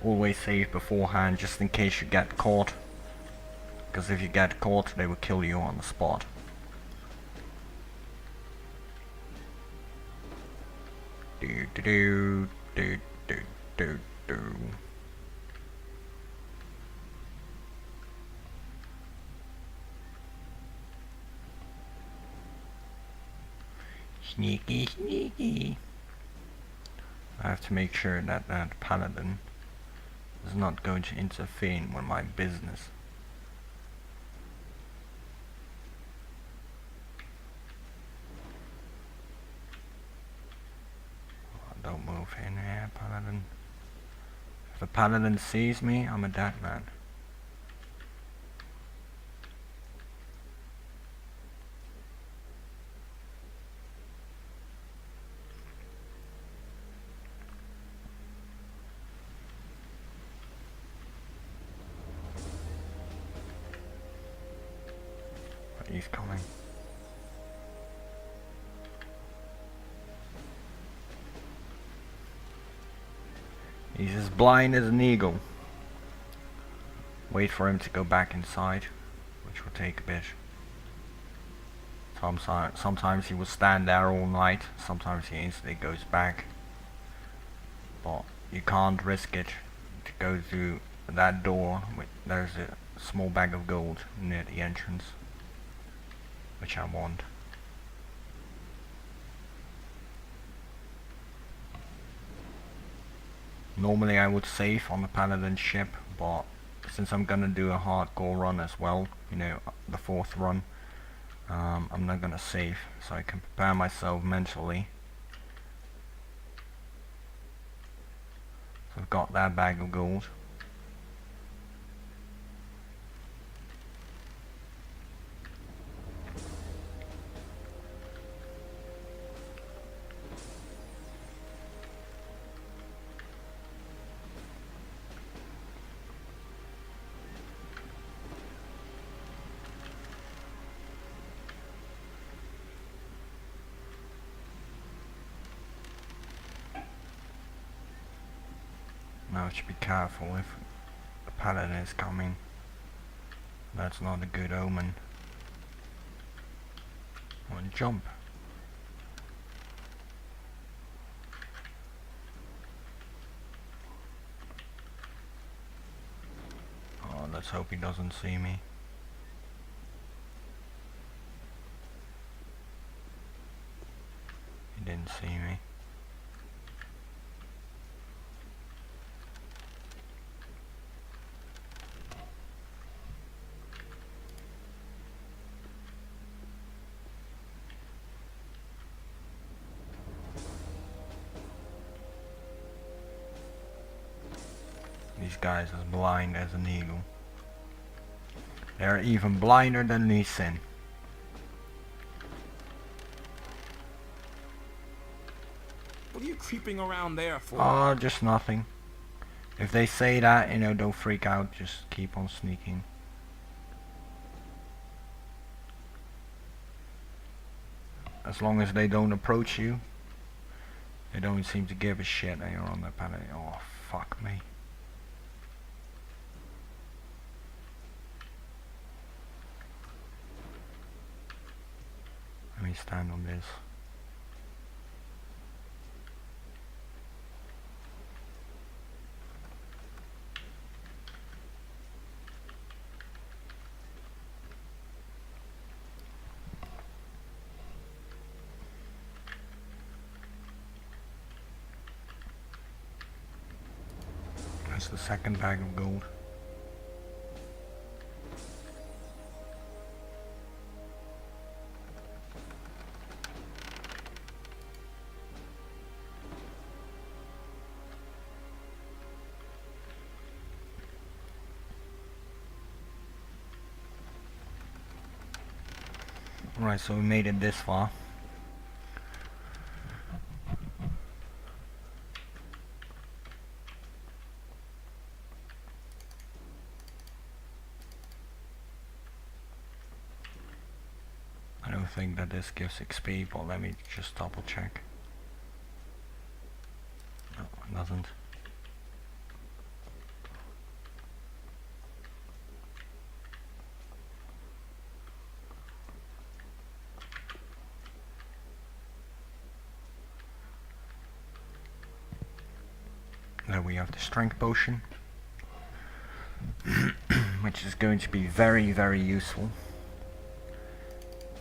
always save beforehand just in case you get caught. Because if you get caught, they will kill you on the spot. Do do do do do do do. Sneaky, sneaky. I have to make sure that that Paladin is not going to interfere with my business. Don't move in here, Paladin. If a Paladin sees me, I'm a dead man. But he's coming. He's as blind as an eagle. Wait for him to go back inside, which will take a bit. Sometimes he will stand there all night, sometimes he instantly goes back. But you can't risk it to go through that door. There's a small bag of gold near the entrance, which I want. Normally I would save on the Paladin ship, but since I'm gonna do a hardcore run as well, you know, the 4th run, I'm not gonna save, so I can prepare myself mentally. So I've got that bag of gold. Now I should be careful if the Paladin is coming. That's not a good omen. One jump. Oh, let's hope he doesn't see me. He didn't see me. These guys as blind as an eagle. They're even blinder than Lee Sin. What are you creeping around there for? Oh, just nothing. If they say that, you know, don't freak out, just keep on sneaking. As long as they don't approach you, they don't seem to give a shit that you're on the Paladin. Oh, fuck me. Let me stand on this. That's the second bag of gold. Right, so we made it this far. I don't think that this gives XP, but let me just double check. No, it doesn't. there we have the strength potion, which is going to be very, very useful.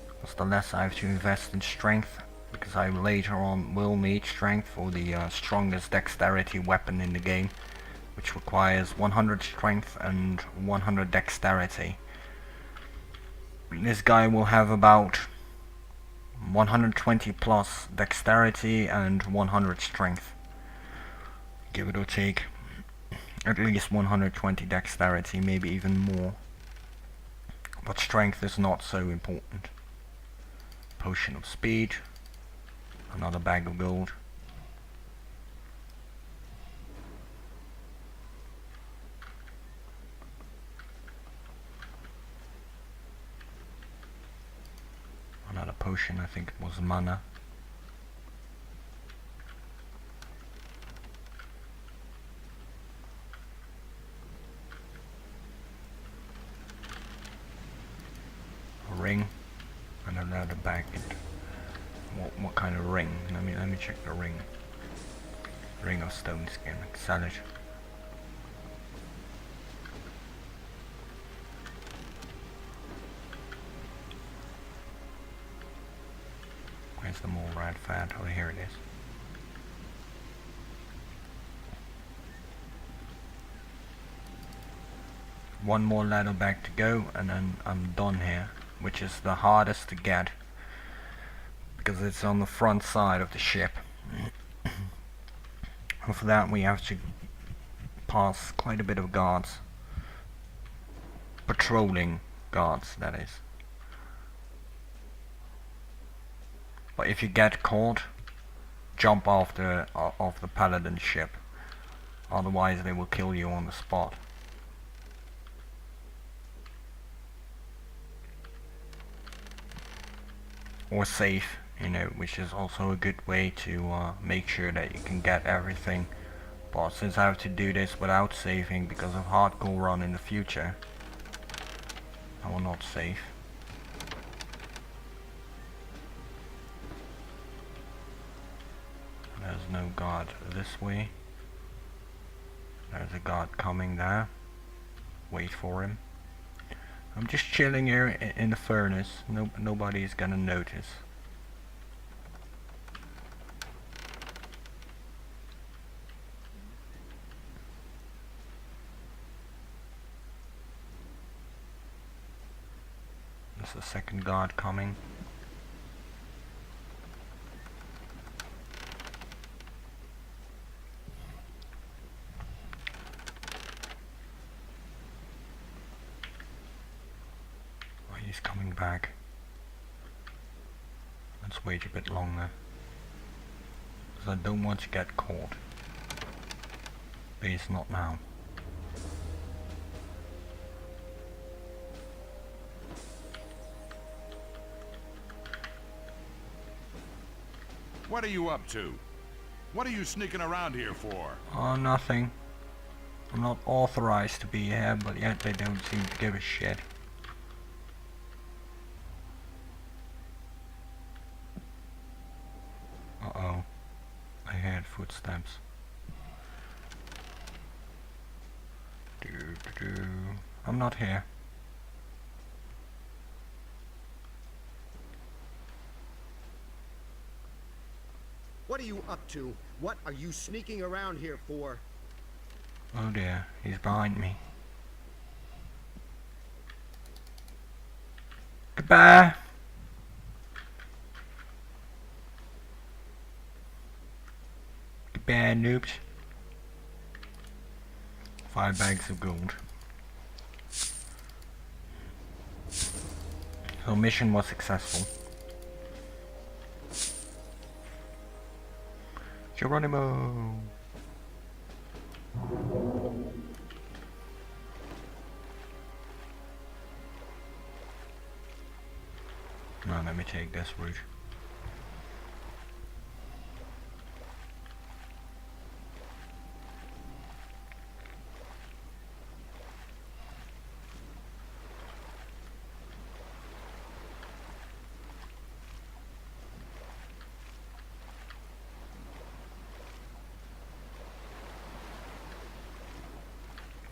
Because the less I have to invest in strength, because I later on will need strength for the strongest dexterity weapon in the game, which requires 100 strength and 100 dexterity. This guy will have about 120 plus dexterity and 100 strength. Give it or take at least 120 dexterity, maybe even more. But strength is not so important. Potion of speed. Another bag of gold. Another potion, I think it was mana. A ring. And another bag. What kind of ring? Let me check the ring. Ring of stone skin. Sell it. Where's the more red fat? Oh, here it is. One more ladder back to go, and then I'm done here, which is the hardest to get because it's on the front side of the ship. And for that we have to pass quite a bit of guards. Patrolling guards, that is. But if you get caught, jump off the Paladin ship. Otherwise they will kill you on the spot. Or safe, you know, which is also a good way to make sure that you can get everything. But since I have to do this without saving because of hardcore run in the future, I will not save. There's no guard this way. There's a guard coming there. Wait for him. I'm just chilling here in the furnace. Nobody's gonna notice. There's the second guard coming. He's coming back. Let's wait a bit longer, because I don't want to get caught. Please, not now. What are you up to? What are you sneaking around here for? Oh, nothing. I'm not authorized to be here, but yet they don't seem to give a shit. Uh-oh. I heard footsteps. I'm not here. What are you up to? What are you sneaking around here for? Oh dear, he's behind me. Goodbye! Goodbye, noobs. 5 bags of gold. So mission was successful. Geronimo! Now let me take this route.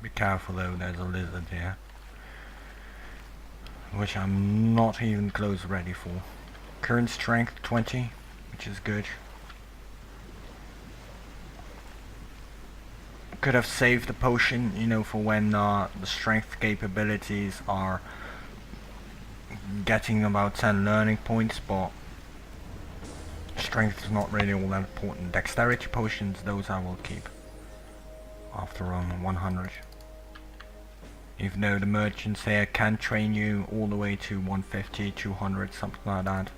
Be careful though, there's a lizard here. Which I'm not even close ready for. Current strength 20, which is good. Could have saved the potion, you know, for when the strength capabilities are getting about 10 learning points, but strength is not really all that important. Dexterity potions, those I will keep after 100. Even though the merchants here can train you all the way to 150, 200, something like that.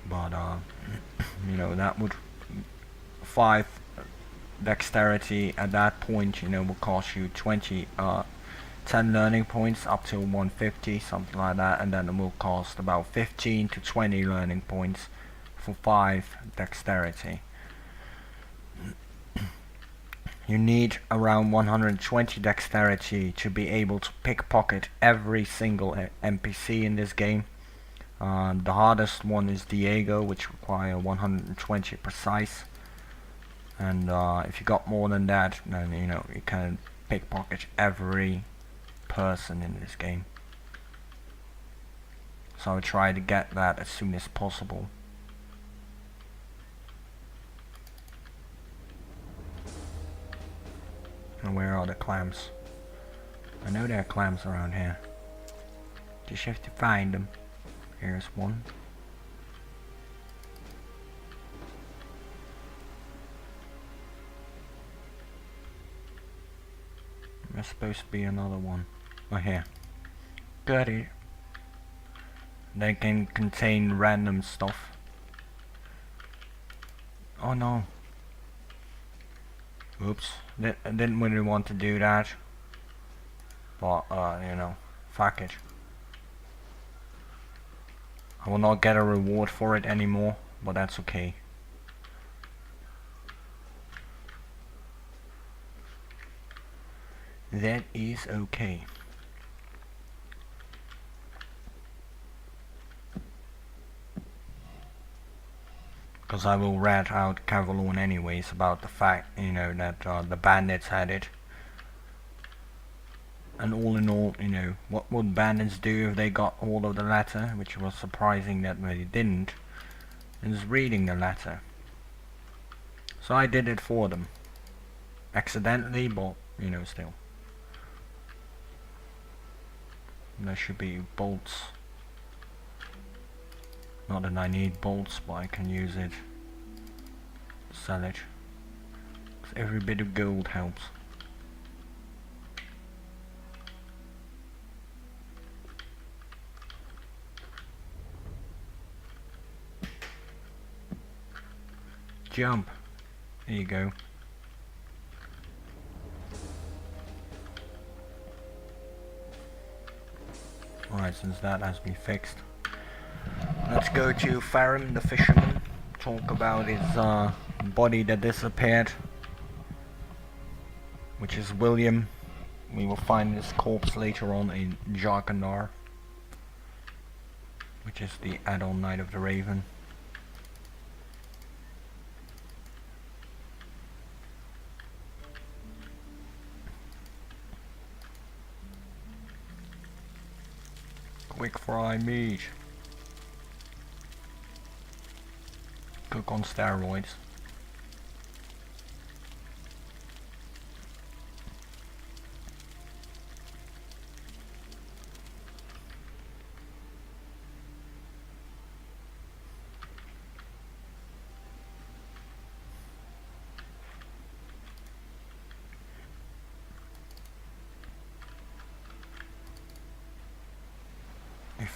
But you know, that would 5 dexterity at that point, you know, will cost you 10 learning points up to 150, something like that, and then it will cost about 15 to 20 learning points for 5 dexterity. You need around 120 dexterity to be able to pickpocket every single NPC in this game. The hardest one is Diego, which require 120 precise. And if you got more than that, then you know you can pickpocket every person in this game. So I try to get that as soon as possible. And where are the clams? I know there are clams around here. Just have to find them. Here's one. There's supposed to be another one. Oh, here. Got it. They can contain random stuff. Oh no. Oops. I didn't really want to do that. But, you know, fuck it. I will not get a reward for it anymore, but that's okay. That is okay. Because I will rat out Cavalon anyways about the fact, you know, that the bandits had it. And all in all, you know, what would bandits do if they got hold of the letter, which was surprising that they didn't, is reading the letter. So I did it for them. Accidentally, but, you know, still. And there should be bolts. Not that I need bolts, but I can use it. Sell it. 'Cause every bit of gold helps. Jump. There you go. Alright, since that has been fixed, let's go to Farim the fisherman, talk about his body that disappeared, which is William. We will find his corpse later on in Jarkandar, which is the add-on Knight of the Raven. Quick fry meat. Cook on steroids.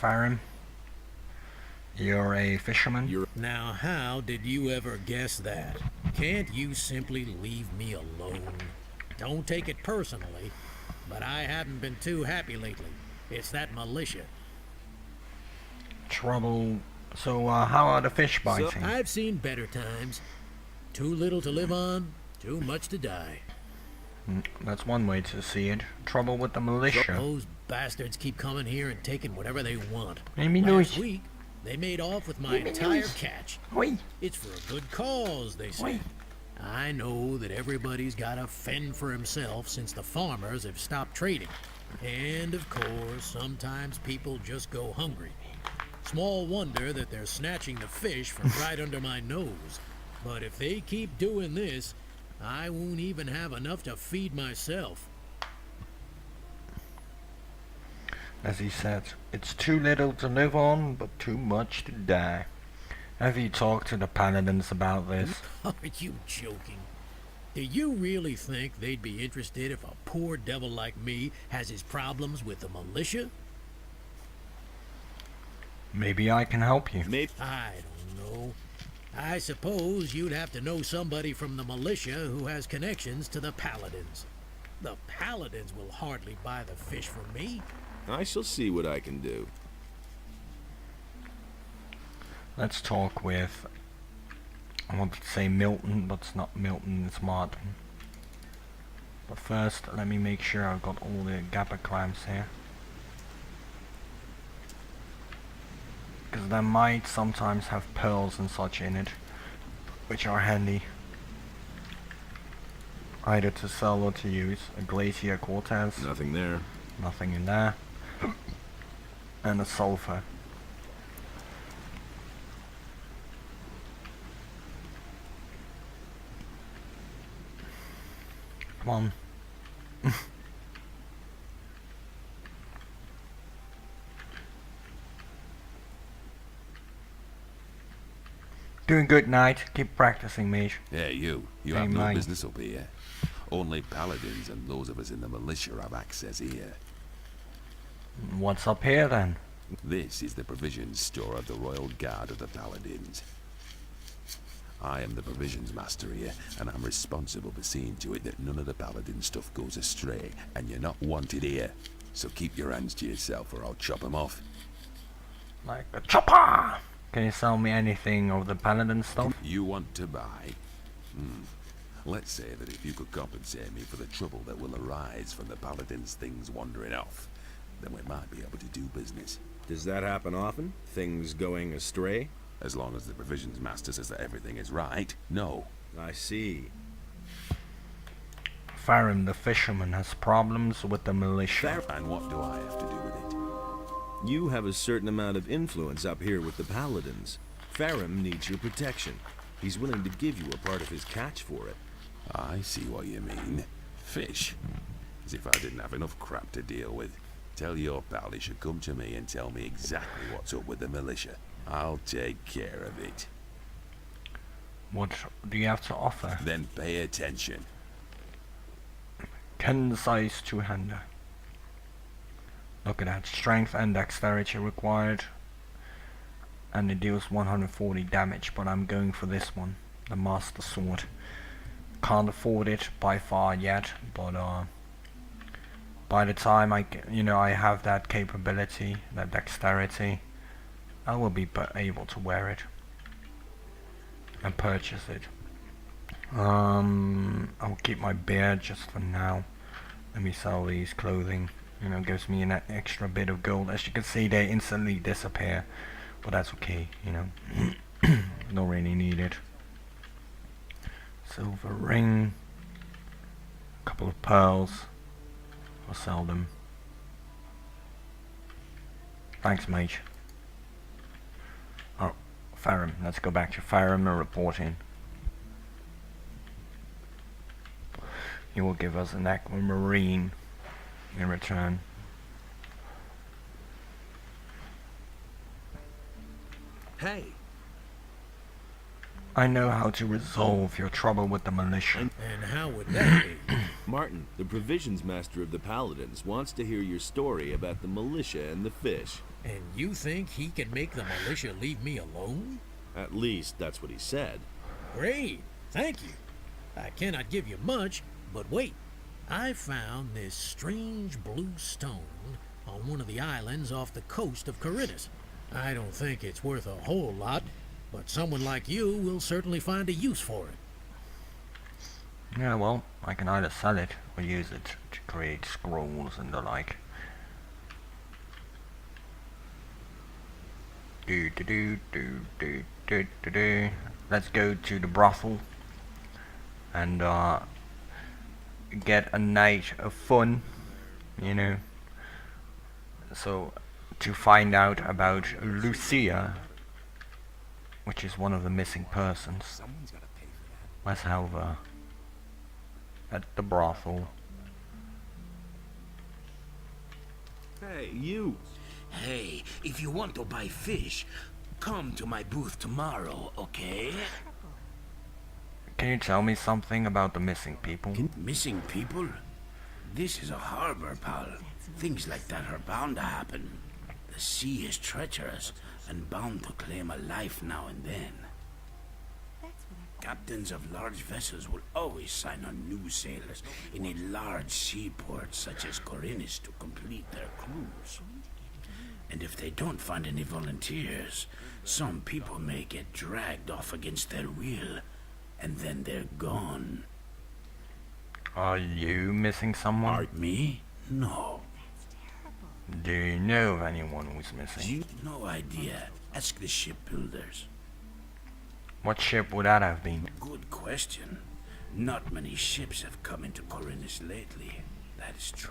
Farim, you're a fisherman? Now, how did you ever guess that? Can't you simply leave me alone? Don't take it personally, but I haven't been too happy lately. It's that militia. Trouble. So, how are the fish biting? So, I've seen better times. Too little to live on, too much to die. That's one way to see it. Trouble with the militia. Those bastards keep coming here and taking whatever they want. Last week, they made off with my entire catch. Oi. It's for a good cause, they say. I know that everybody's got to fend for himself since the farmers have stopped trading. And of course, sometimes people just go hungry. Small wonder that they're snatching the fish from right under my nose. But if they keep doing this, I won't even have enough to feed myself. As he said, it's too little to live on, but too much to die. Have you talked to the Paladins about this? Are you joking? Do you really think they'd be interested if a poor devil like me has his problems with the militia? Maybe I can help you. I don't know. I suppose you'd have to know somebody from the militia who has connections to the Paladins. The Paladins will hardly buy the fish from me. I shall see what I can do. Let's talk with, I want to say Milton, but it's not Milton, it's Martin. But first, let me make sure I've got all the Gappa clams here. Because they might sometimes have pearls and such in it, which are handy. Either to sell or to use. A Glacier Cortez. Nothing there. Nothing in there. And a sulfur. Come on. Doing good, Knight. Keep practicing, Mage. Hey, you Hey, have no mate. business up here. Only Paladins and those of us in the militia have access here. What's up here then? This is the provisions store of the Royal Guard of the Paladins. I am the provisions master here, and I'm responsible for seeing to it that none of the Paladin stuff goes astray, and you're not wanted here. So keep your hands to yourself or I'll chop 'em off. Like a chopper! Can you sell me anything of the Paladin stuff? You want to buy? Let's say that if you could compensate me for the trouble that will arise from the Paladins' things wandering off, then we might be able to do business. Does that happen often? Things going astray? As long as the provisions master says that everything is right, no. I see. Farim the fisherman has problems with the militia. And what do I have to do with it? You have a certain amount of influence up here with the Paladins. Farim needs your protection. He's willing to give you a part of his catch for it. I see what you mean. Fish. As if I didn't have enough crap to deal with. Tell your pal he should come to me and tell me exactly what's up with the militia. I'll take care of it. What do you have to offer? Then pay attention. Ken size two-hander. Look at that. Strength and dexterity required. And it deals 140 damage, but I'm going for this one. The Master Sword. Can't afford it by far yet, but by the time I have that capability, that dexterity, I will be able to wear it and purchase it. I'll keep my beard just for now. Let me sell these clothing. Gives me an extra bit of gold. As you can see, they instantly disappear, but that's okay. Don't really need it. Silver ring, couple of pearls. I'll sell them. Thanks, Mage. Oh, Farim. Let's go back to Farim and report in. He will give us an aquamarine in return. Hey! I know how to resolve your trouble with the militia. And how would that be? Martin, the provisions master of the Paladins, wants to hear your story about the militia and the fish. And you think he can make the militia leave me alone? At least, that's what he said. Great, thank you. I cannot give you much, but wait. I found this strange blue stone on one of the islands off the coast of Caritas. I don't think it's worth a whole lot, but someone like you will certainly find a use for it. Yeah, well, I can either sell it or use it to create scrolls and the like. Let's go to the brothel. and get a night of fun, you know. So, to find out about Lucia, which is one of the missing persons. Someone's gotta pay for that. Where's Halvor? At the brothel. Hey, you! Hey, if you want to buy fish, come to my booth tomorrow, okay? Can you tell me something about the missing people? Missing people? This is a harbor, pal. Things like that are bound to happen. The sea is treacherous and bound to claim a life now and then. Captains of large vessels will always sign on new sailors in a large seaport such as Corinus to complete their crews. And if they don't find any volunteers, some people may get dragged off against their will, and then they're gone. Are you missing someone? Me? No. Do you know of anyone who's missing? No idea. Ask the shipbuilders. What ship would that have been? Good question. Not many ships have come into Corinus lately. That is true.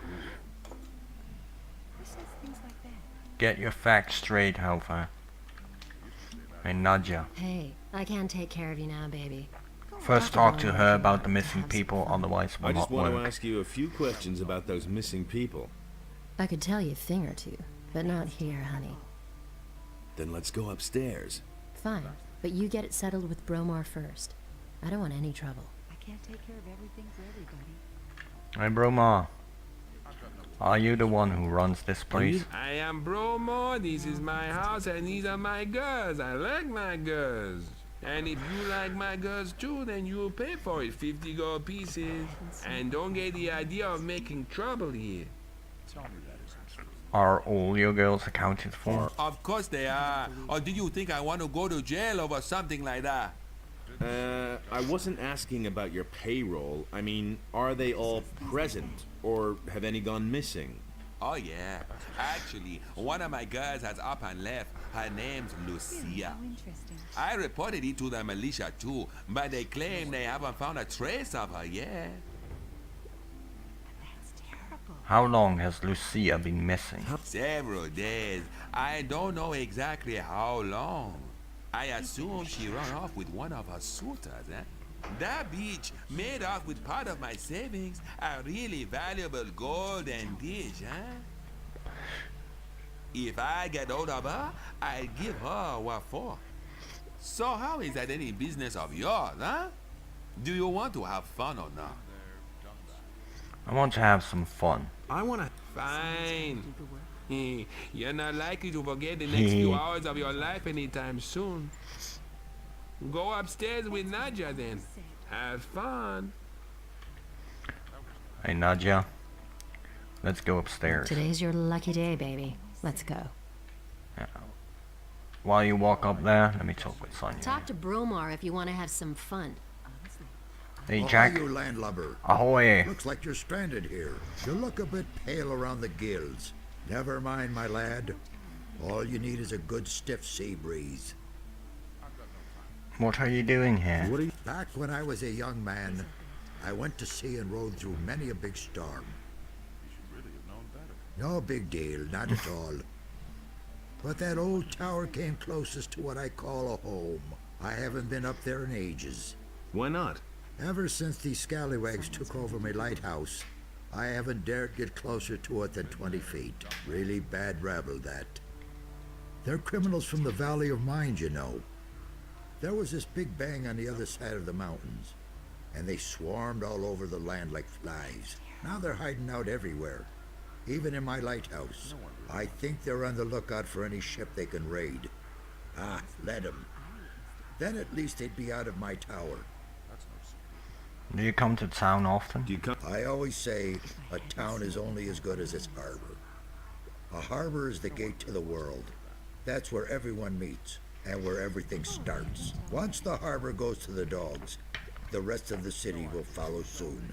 Get your facts straight, Halvor. Hey, Nadja. Hey, I can't take care of you now, baby. First talk to her about the missing people, otherwise I will just not want to work. ask you a few questions about those missing people. I could tell you a thing or two, but not here, honey. Then let's go upstairs. Fine, but you get it settled with Bromor first. I don't want any trouble. I can't take care of everything for everybody. Hey, Bromor. Are you the one who runs this place? I am Bromor, this is my house, and these are my girls. I like my girls. And if you like my girls too, then you'll pay for it, 50 gold pieces. And don't get the idea of making trouble here. Are all your girls accounted for? Of course they are. Or do you think I want to go to jail over something like that? I wasn't asking about your payroll. I mean, are they all present? Or have any gone missing? Oh yeah. Actually, one of my girls has up and left. Her name's Lucia. I reported it to the militia too, but they claim they haven't found a trace of her yet. How long has Lucia been missing? Several days. I don't know exactly how long. I assume she ran off with one of her suitors, eh? That bitch made off with part of my savings, a really valuable golden dish, huh? If I get hold of her, I'll give her what for. So how is that any business of yours, huh? Do you want to have fun or not? I want to have some fun. I want to... Fine. You're not likely to forget the next few hours of your life anytime soon. Go upstairs with Nadja then. Have fun. Hey, Nadja. Let's go upstairs. Today's your lucky day, baby. Let's go. Yeah. While you walk up there, let me talk with Sonia. Talk to Bromor if you want to have some fun. Hey, Jack. You landlubber. Ahoy. Looks like you're stranded here. You look a bit pale around the gills. Never mind, my lad. All you need is a good stiff sea breeze. What are you doing here? Back when I was a young man, I went to sea and rode through many a big storm. No big deal, not at all. But that old tower came closest to what I call a home. I haven't been up there in ages. Why not? Ever since these scallywags took over my lighthouse, I haven't dared get closer to it than 20 feet. Really bad rabble, that. They're criminals from the Valley of Mind, you know. There was this big bang on the other side of the mountains, and they swarmed all over the land like flies. Now they're hiding out everywhere, even in my lighthouse. I think they're on the lookout for any ship they can raid. Ah, let them. Then at least they'd be out of my tower. Do you come to town often? I always say a town is only as good as its harbor. A harbor is the gate to the world. That's where everyone meets and where everything starts. Once the harbor goes to the dogs, the rest of the city will follow soon.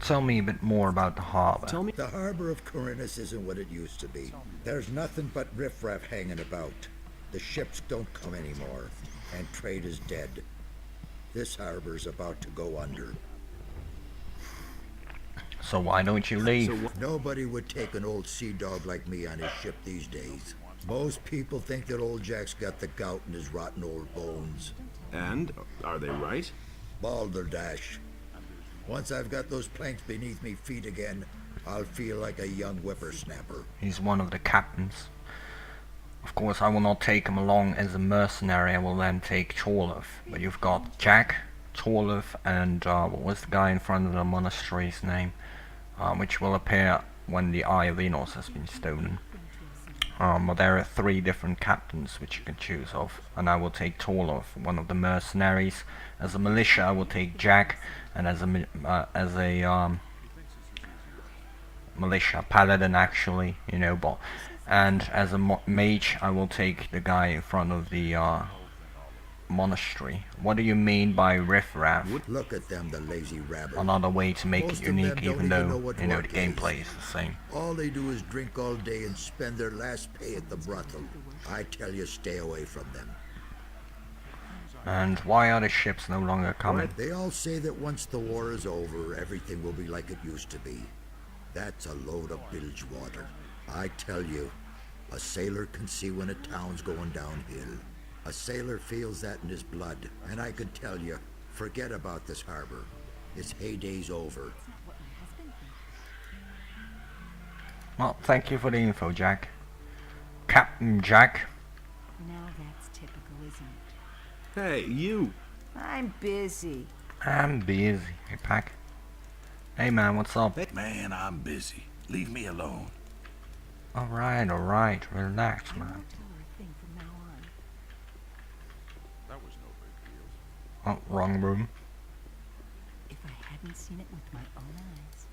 Tell me a bit more about the harbor. The harbor of Corinus isn't what it used to be. There's nothing but riffraff hanging about. The ships don't come anymore, and trade is dead. This harbor's about to go under. So why don't you leave? Nobody would take an old sea dog like me on his ship these days. Most people think that old Jack's got the gout in his rotten old bones. And are they right? Balderdash. Once I've got those planks beneath me feet again, I'll feel like a young whippersnapper. He's one of the captains. Of course, I will not take him along as a mercenary. I will then take Torlev. But you've got Jack, Torlev, and what was the guy in front of the monastery's name? Which will appear when the Eye of Adanos has been stolen. But there are 3 different captains which you can choose of, and I will take Torlev, one of the mercenaries. As a militia, I will take Jack, and as a militia, Paladin actually, you know, but and as a mage, I will take the guy in front of the monastery. What do you mean by riffraff? Look at them, the lazy rabbits. Another way to make Most it of them unique, don't even even though know what you know the work gameplay is. is the same. All they do is drink all day and spend their last pay at the brothel. I tell you, stay away from them. And why are the ships no longer coming? They all say that once the war is over, everything will be like it used to be. That's a load of bilge water. I tell you, a sailor can see when a town's going downhill. A sailor feels that in his blood, and I can tell you, forget about this harbor. Its heyday's over. Well, thank you for the info, Jack. Captain Jack. Now that's typical, isn't it? Hey, you! I'm busy. I'm busy. Hey, Pack. Hey, man, what's up? Man, I'm busy. Leave me alone. Alright, relax, man. Tell her a thing from now on. That was no big deal. Oh, wrong room. If I hadn't seen it with my own eyes.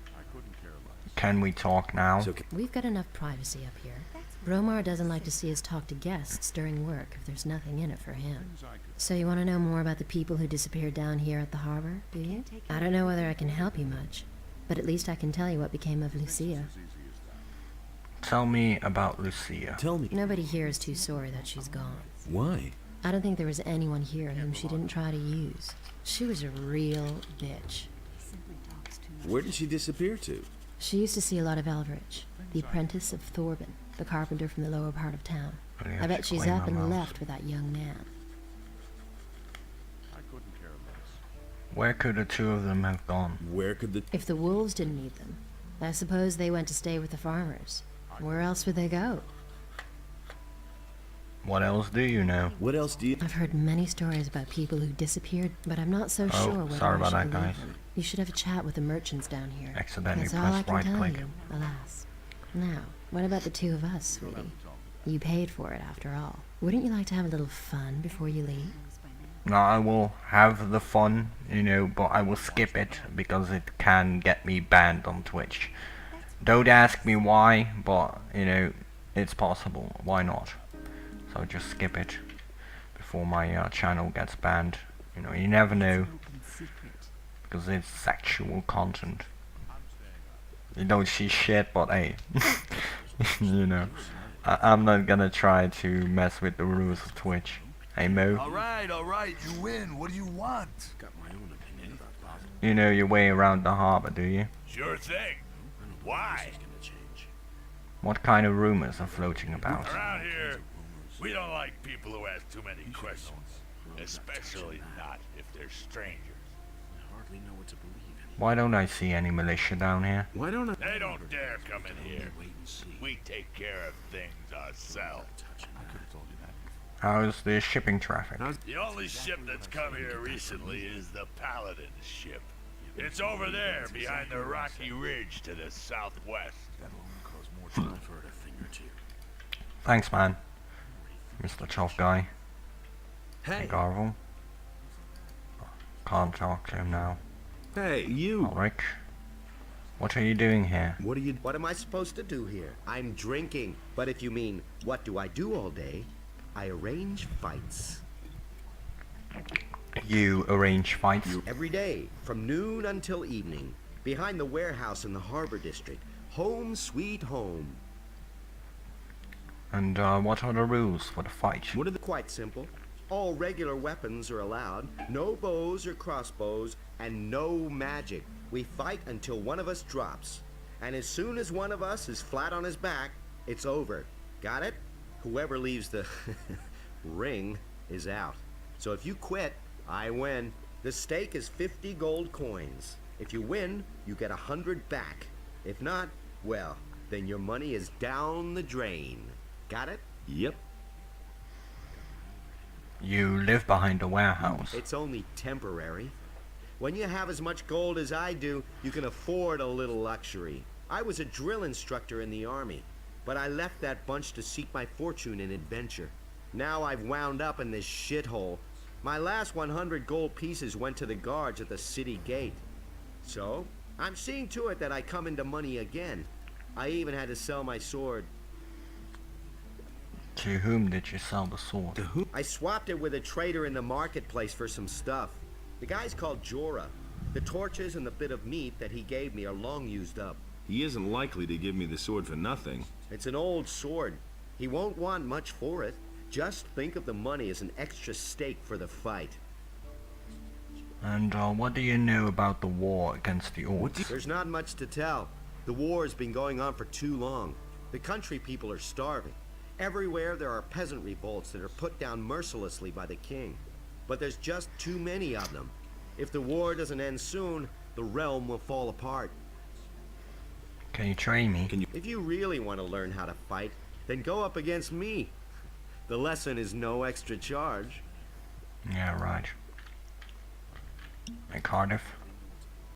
I couldn't care less. Can we talk now? So We've got enough privacy up here. Bromor doesn't like to see us talk to guests during work if there's nothing in it for him. So you want to know more about the people who disappeared down here at the harbor, do you? I don't know whether I can help you much, but at least I can tell you what became of Lucia. Tell me about Lucia. tell me, Nobody here is too sorry that she's gone. why? I don't think there was anyone here whom she didn't try to use. She was a real bitch. He simply talks too much. Where did she disappear to? She used to see a lot of Elverich, the apprentice of Thorben, the carpenter from the lower part of town. Really I have bet to she's clean up my and mouth. left with that young man. I couldn't care less. Where could the 2 of them have gone? Where could the... If the wolves didn't eat them, I suppose they went to stay with the farmers. Where else would they go? What else do you know? What else do you... I've heard many stories about people who disappeared, but I'm not so Oh, sure whether sorry I about should that, believe guys. them. You should have a chat with the merchants down here. Accidentally That's all I pressed can right tell click. you, alas. Now, what about the 2 of us, sweetie? You paid for it, after all. Wouldn't you like to have a little fun before you leave? Now I will have the fun, you know, but I will skip it because it can get me banned on Twitch. Don't ask me why, but, you know, it's possible. Why not? So just skip it before my channel gets banned. You know, you never know, because it's sexual content. You don't see shit, but hey, you know, I'm not gonna try to mess with the rules of Twitch. Hey Mo, All right, you win. What do you want? Got my own opinion about Basel. you know your way around the harbor, do you? Sure thing. Why? What kind of rumors are floating about? Around here, we don't like people who ask too many questions. Especially not if they're strangers. I hardly know what to believe in. Why don't I see any militia down here? Why don't I... They don't dare come in here. We take care of things ourselves. How's the shipping traffic? The only ship that's come here recently is the Paladin ship. It's over there behind the rocky ridge to the southwest. That'll only cause more trouble for a thing or two. Thanks, man. Mr. Tough Guy. Hey, Garvel. Can't talk to him now. hey, you! Alrik. What are you doing here? What are you... What am I supposed to do here? I'm drinking. But if you mean, what do I do all day? I arrange fights. You arrange fights? Every day, from noon until evening. Behind the warehouse in the harbor district. Home sweet home. And what are the rules for the fight? What are the... Quite simple. All regular weapons are allowed, no bows or crossbows, and no magic. We fight until one of us drops. And as soon as one of us is flat on his back, it's over. Got it? Whoever leaves the ring is out. So if you quit, I win. The stake is 50 gold coins. If you win, you get 100 back. If not, well, then your money is down the drain. Got it? Yep. You live behind a warehouse. It's only temporary. When you have as much gold as I do, you can afford a little luxury. I was a drill instructor in the army, but I left that bunch to seek my fortune in adventure. Now I've wound up in this shithole. My last 100 gold pieces went to the guards at the city gate. So, I'm seeing to it that I come into money again. I even had to sell my sword. To whom did you sell the sword? To whom? I swapped it with a trader in the marketplace for some stuff. The guy's called Jorah. The torches and the bit of meat that he gave me are long used up. He isn't likely to give me the sword for nothing. It's an old sword. He won't want much for it. Just think of the money as an extra stake for the fight. And what do you know about the war against the orcs? There's not much to tell. The war has been going on for too long. The country people are starving. Everywhere there are peasant revolts that are put down mercilessly by the king. But there's just too many of them. If the war doesn't end soon, the realm will fall apart. Can you train me? If you really want to learn how to fight, then go up against me. The lesson is no extra charge. Yeah, right. In Cardiff.